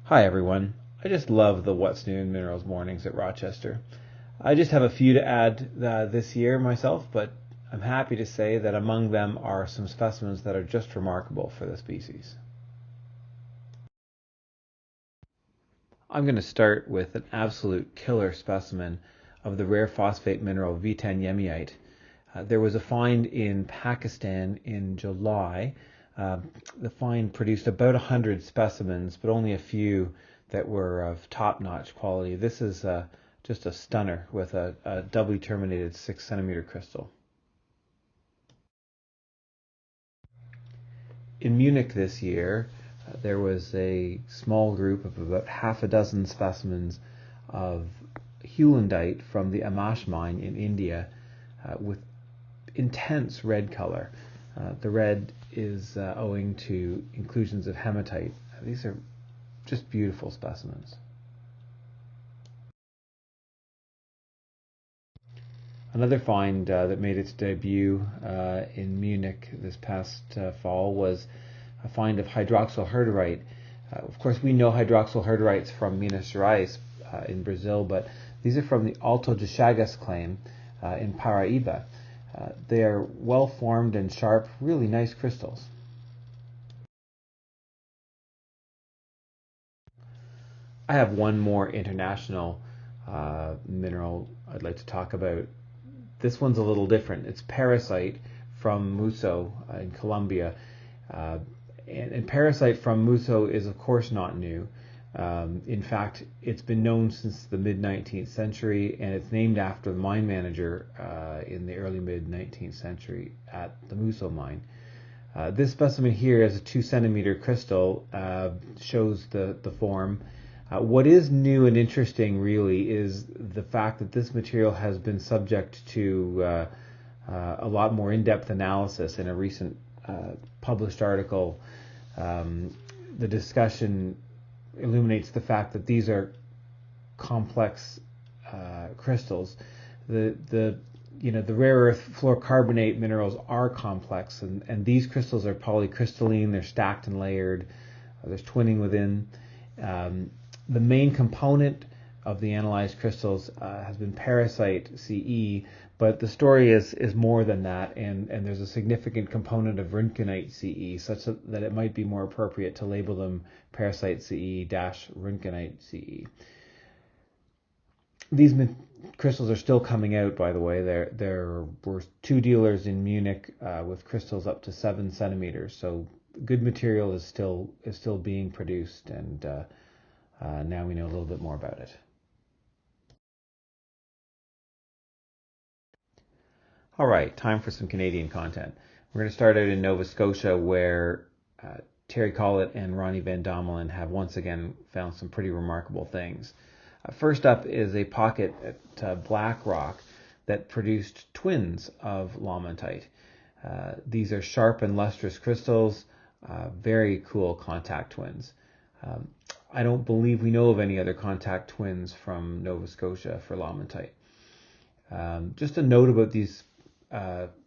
Hi everyone. I just love the What's New in Minerals mornings at Rochester. I just have a few to add this year myself, but I'm happy to say that among them are some specimens that are just remarkable for the species. I'm going to start with an absolute killer specimen of the rare phosphate mineral V10 Llamatite. There was a find in Pakistan in July. The find produced about 100 specimens, but only a few that were of top-notch quality. This is just a stunner with a doubly terminated 6 centimeter crystal. In Munich this year, there was a small group of about half a dozen specimens of heulandite from the Amash mine in India with intense red color. The red is owing to inclusions of hematite. These are just beautiful specimens. Another find that made its debut in Munich this past fall was a find of hydroxyl herderite. Of course, we know hydroxyl herderites from Minas Gerais in Brazil, but these are from the Alto de Chagas claim in Paraíba. They are well formed and sharp, really nice crystals. I have one more international mineral I'd like to talk about. This one's a little different. It's Parasite from Musso in Colombia. And Parasite from Musso is, of course, not new. In fact, it's been known since the mid-19th century, and it's named after the mine manager in the early mid-19th century at the Musso mine. This specimen here is a 2 centimeter crystal, shows the form. What is new and interesting really is the fact that this material has been subject to a lot more in-depth analysis in a recent published article. The discussion illuminates the fact that these are complex crystals. The rare earth fluorocarbonate minerals are complex, and these crystals are polycrystalline. They're stacked and layered. There's twinning within. The main component of the analyzed crystals has been Parasite CE, but the story is more than that, and there's a significant component of Röntgenite CE, such that it might be more appropriate to label them Parasite CE-Röntgenite CE. These crystals are still coming out, by the way. There were 2 dealers in Munich with crystals up to 7 centimeters, so good material is still being produced, and now we know a little bit more about it. All right, time for some Canadian content. We're going to start out in Nova Scotia, where Terry Collett and Ronnie Van Domelen have once again found some pretty remarkable things. First up is a pocket at Black Rock that produced twins of Lawmantite. These are sharp and lustrous crystals, very cool contact twins. I don't believe we know of any other contact twins from Nova Scotia for Lawmantite. Just a note about these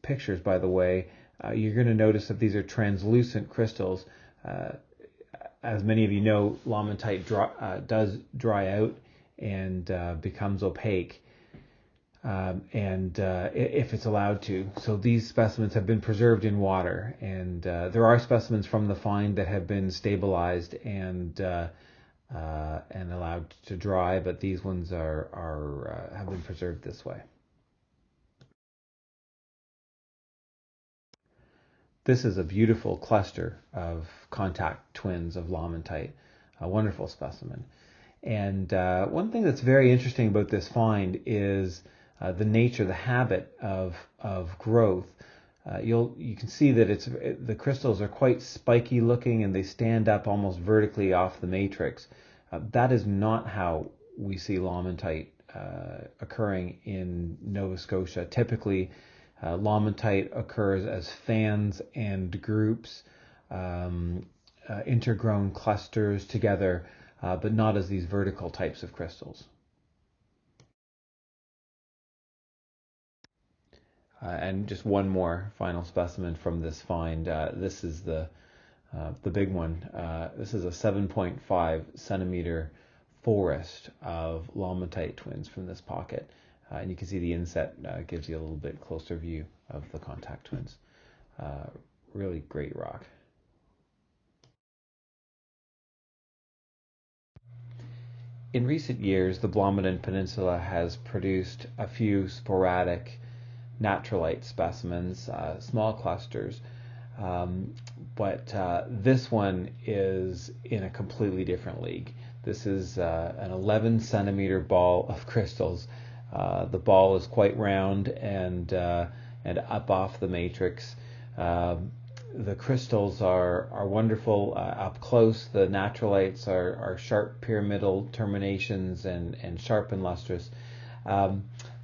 pictures, by the way, you're going to notice that these are translucent crystals. As many of you know, Lawmantite does dry out and becomes opaque, if it's allowed to. So these specimens have been preserved in water, and there are specimens from the find that have been stabilized and allowed to dry, but these ones have been preserved this way. This is a beautiful cluster of contact twins of Lawmantite, a wonderful specimen. And one thing that's very interesting about this find is the nature, the habit of growth. You can see that the crystals are quite spiky looking, and they stand up almost vertically off the matrix. That is not how we see Lawmantite occurring in Nova Scotia. Typically, Lawmantite occurs as fans and groups, intergrown clusters together, but not as these vertical types of crystals. And just one more final specimen from this find. This is the the big one. This is a 7.5 centimeter forest of Lawmantite twins from this pocket. And you can see the inset gives you a little bit closer view of the contact twins. Really great rock. In recent years, the Blomidon Peninsula has produced a few sporadic Natrolite specimens, small clusters, but this one is in a completely different league. This is an 11 centimeter ball of crystals. The ball is quite round and up off the matrix. The crystals are wonderful up close. The Natrolites are sharp pyramidal terminations and sharp and lustrous.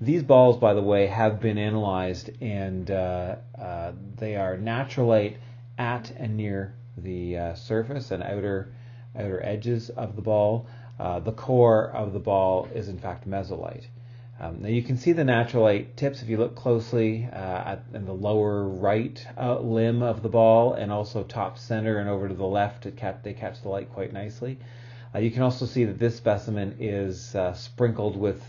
These balls, by the way, have been analyzed, and they are Natrolite at and near the surface and outer edges of the ball. The core of the ball is in fact mesolite. Now you can see the Natrolite tips if you look closely in the lower right limb of the ball, and also top center and over to the left. They catch the light quite nicely. You can also see that this specimen is sprinkled with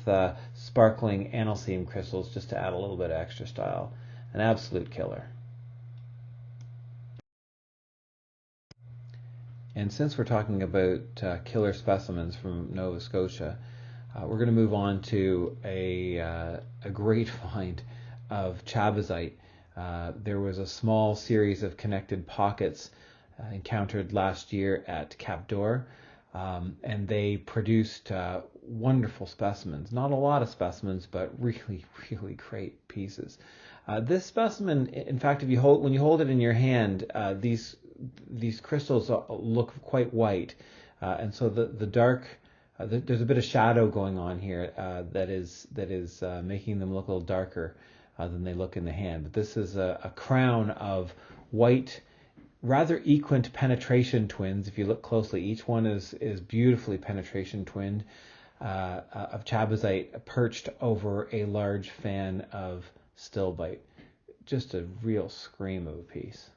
sparkling analcime crystals just to add a little bit of extra style. An absolute killer. And since we're talking about killer specimens from Nova Scotia, we're going to move on to a great find of Chabaziite. There was a small series of connected pockets encountered last year at Cap d'Or, and they produced wonderful specimens. Not a lot of specimens, but really, really great pieces. This specimen, in fact, when you hold it in your hand, these crystals look quite white, and so the dark. There's a bit of shadow going on here that is making them look a little darker than they look in the hand. But this is a crown of white, rather equant penetration twins. If you look closely, each one is beautifully penetration twinned of Chabaziite perched over a large fan of stilbite. Just a real scream of a piece.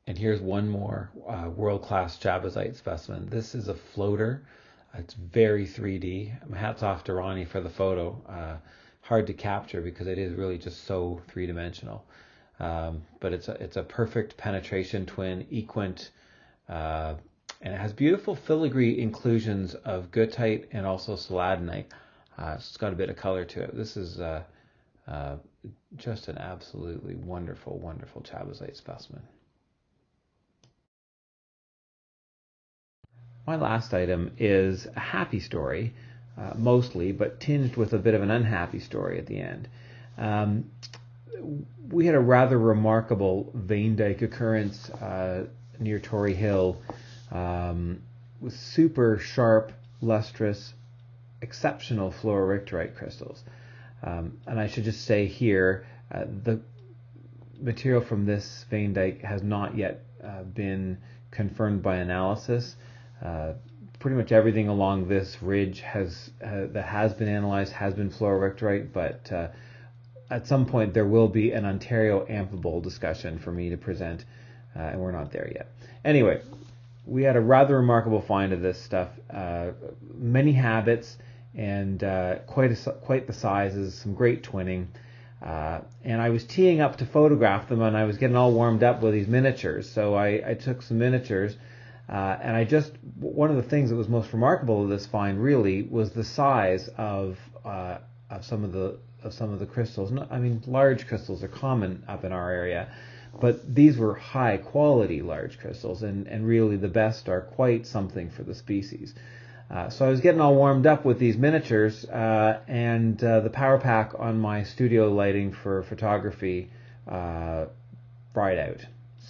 And here's one more world-class Chabaziite specimen. This is a floater. It's very 3D. Hats off to Ronnie for the photo. Hard to capture because it is really just so three-dimensional. But it's a perfect penetration twin, equant, and it has beautiful filigree inclusions of goethite and also soladinite. So it's got a bit of color to it. This is just an absolutely wonderful, wonderful Chabaziite specimen. My last item is a happy story, mostly, but tinged with a bit of an unhappy story at the end. We had a rather remarkable vein dike occurrence near Tory Hill with super sharp, lustrous, exceptional fluorictorite crystals. And I should just say here, the material from this vein dike has not yet been confirmed by analysis. Pretty much everything along this ridge that has been analyzed has been fluorictorite, but at some point there will be an Ontario Amphibole discussion for me to present, and we're not there yet. Anyway, we had a rather remarkable find of this stuff. Many habits and quite the sizes, some great twinning. And I was teeing up to photograph them, and I was getting all warmed up with these miniatures. So I took some miniatures. And one of the things that was most remarkable of this find really was the size of some of the crystals. I mean, large crystals are common up in our area, but these were high quality large crystals, and really the best are quite something for the species. So I was getting all warmed up with these miniatures, and the power pack on my studio lighting for photography fried out.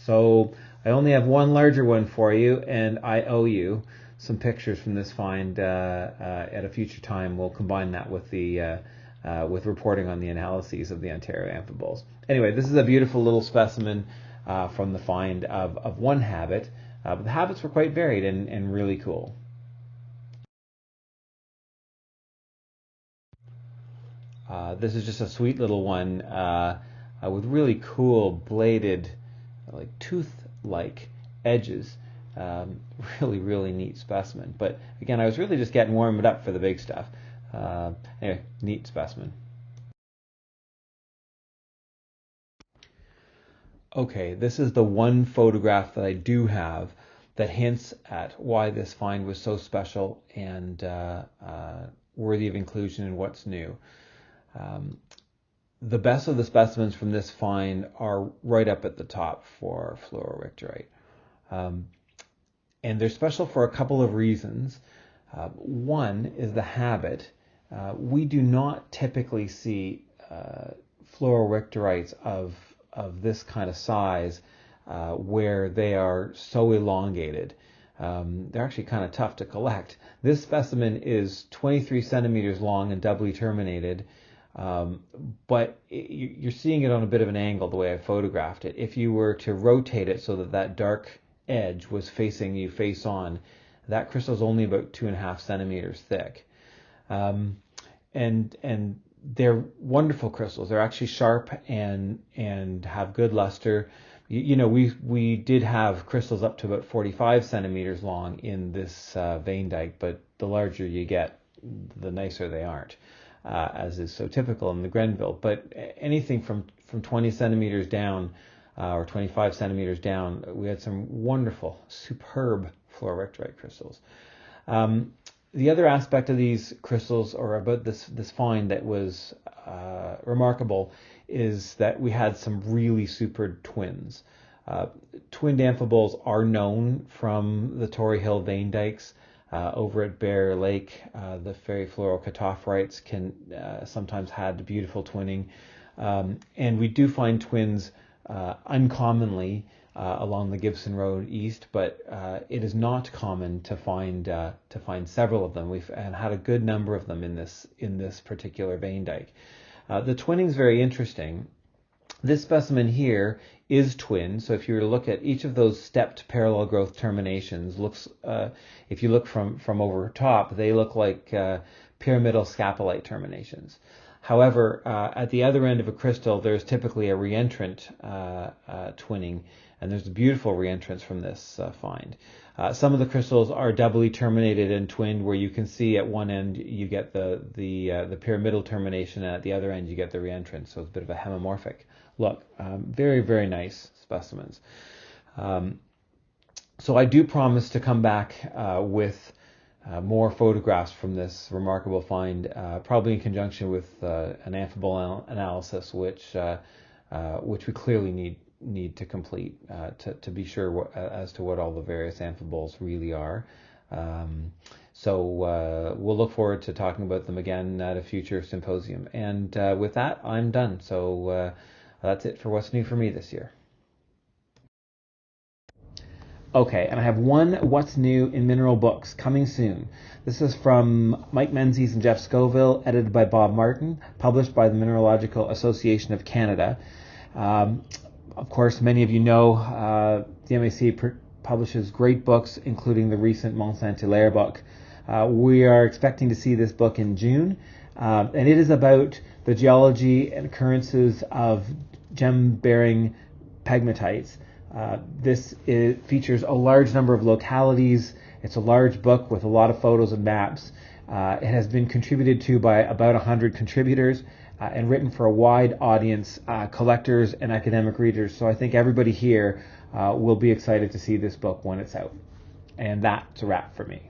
So I only have one larger one for you, and I owe you some pictures from this find at a future time. We'll combine that with with reporting on the analyses of the Ontario Amphiboles. Anyway, this is a beautiful little specimen from the find of one habit, but the habits were quite varied and really cool. This is just a sweet little one. with really cool bladed, like tooth-like edges. Really, really neat specimen. But again, I was really just getting warmed up for the big stuff. Anyway, neat specimen. Okay, this is the one photograph that I do have that hints at why this find was so special and worthy of inclusion in what's new. The best of the specimens from this find are right up at the top for fluororictorite. And they're special for a couple of reasons. One is the habit. We do not typically see fluororictorites of this kind of size where they are so elongated. They're actually kind of tough to collect. This specimen is 23 centimeters long and doubly terminated, but you're seeing it on a bit of an angle the way I photographed it. If you were to rotate it so that that dark edge was facing you face on, that crystal is only about 2.5 centimeters thick. And they're wonderful crystals. They're actually sharp and have good luster. We did have crystals up to about 45 centimeters long in this vein dyke, but the larger you get, the nicer they aren't, as is so typical in the Grenville. But anything from 20 centimeters down or 25 centimeters down, we had some wonderful, superb fluororictorite crystals. The other aspect of these crystals, or about this find that was remarkable, is that we had some really super twins. Twinned amphiboles are known from the Tory Hill vein dykes. Over at Bear Lake, the fairy fluorocatophorites can sometimes had beautiful twinning. And we do find twins uncommonly along the Gibson Road east, but it is not common to find several of them. We've had a good number of them in this particular vein dyke. The twinning is very interesting. This specimen here is twinned, so if you were to look at each of those stepped parallel growth terminations, if you look from over top, they look like pyramidal scapolite terminations. However, at the other end of a crystal, there's typically a reentrant twinning, and there's a beautiful reentrance from this find. Some of the crystals are doubly terminated and twinned, where you can see at one end you get the pyramidal termination, and at the other end you get the reentrance. So it's a bit of a hemimorphic look. Very, very nice specimens. So I do promise to come back with more photographs from this remarkable find, probably in conjunction with an amphibole analysis, which we clearly need to complete to be sure as to what all the various amphiboles really are. So we'll look forward to talking about them again at a future symposium. And with that, I'm done. So that's it for what's new for me this year. Okay, and I have one What's New in Mineral books coming soon. This is from Mike Menzies and Jeff Scoville, edited by Bob Martin, published by the Mineralogical Association of Canada. Of course, many of you know the MAC publishes great books, including the recent Mont Saint-Hilaire book. We are expecting to see this book in June, and it is about the geology and occurrences of gem-bearing pegmatites. This features a large number of localities. It's a large book with a lot of photos and maps. It has been contributed to by about 100 contributors and written for a wide audience, collectors and academic readers. So I think everybody here will be excited to see this book when it's out. And that's a wrap for me.